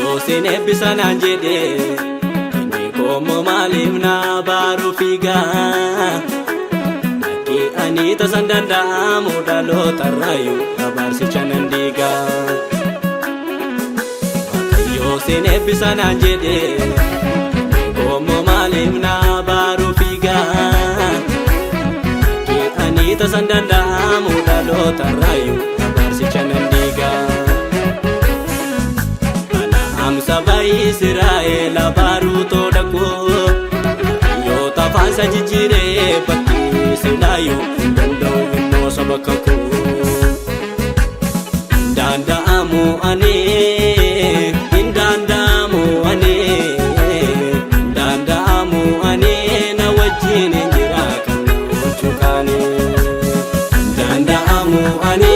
Yosin eebbisanaan jedhe inni koommo maaliif na baaru fiigaa Akki ani tasan danda'amu dhalootarraayyuu abaarsicha nan diigaa Yosin eebbisanaan jedhe inni koommo maaliif na baaru fiigaa Akki ani tasan danda'amu dhalootarraayyuu abaarsicha nan diigaa Saba Israa'el baruto dako yo tafansa jijire bakki silayo dandau no sabakako dandamu ane dandamu ane na wajine jira kan chukane dandamu ane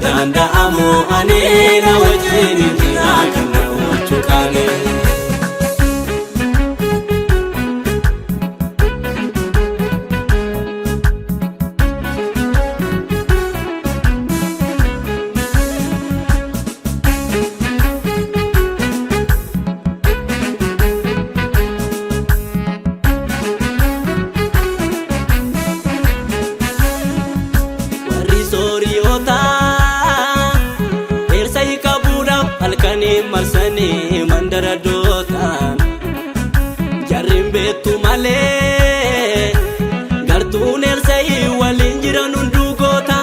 Dandamu ane na wajini jira kana wachukane Halkani marsani mandara dootaan jarrin beektu malee gartuun ersayii waliin jiran hunduu goota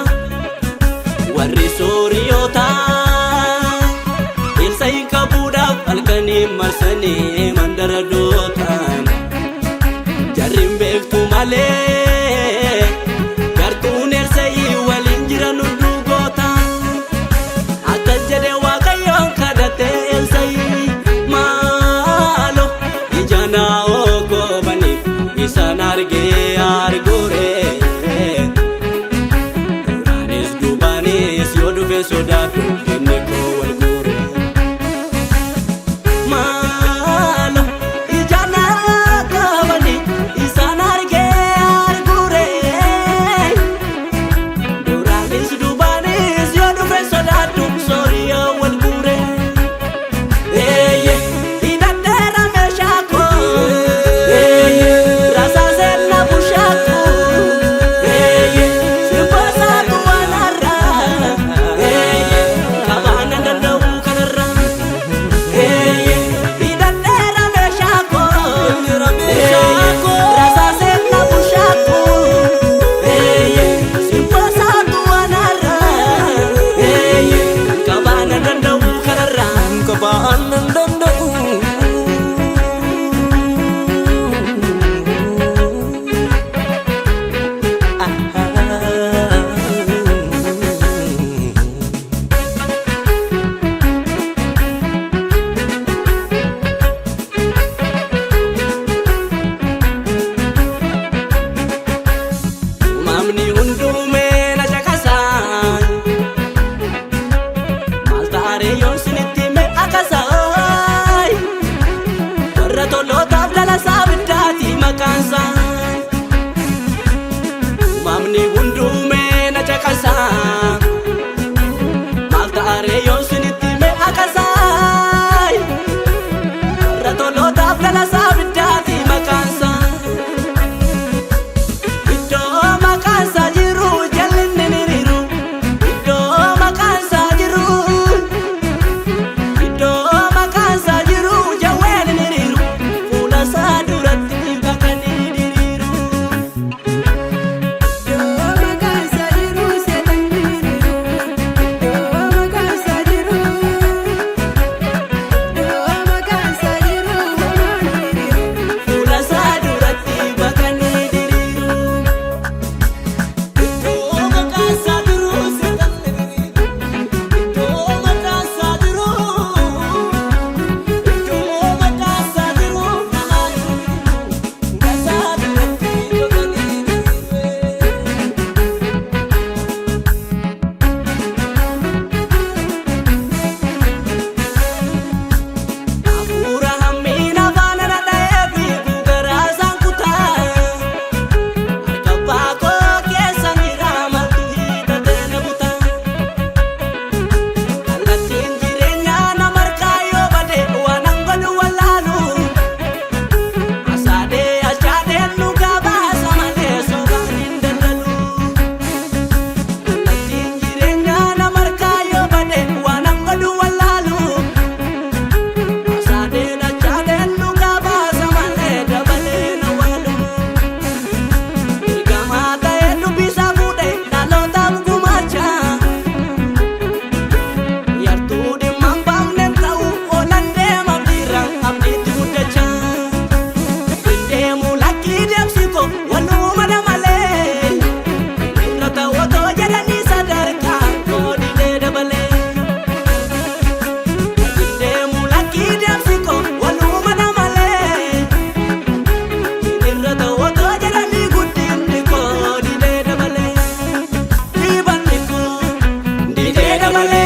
warri sooriyoota ersayii qabuudhaaf halkani marsani mandara dootaan jarrin beektu malee gartuun ersayii waliin jiran hunduu goota akka jedhe Sanarge argure Ranis dubanis yodu fe sodatu dinne ko walgure Malo ijana kabani isanarge argure Ranis dubanis yodu fe sodatu soria walgure idadera meshako malee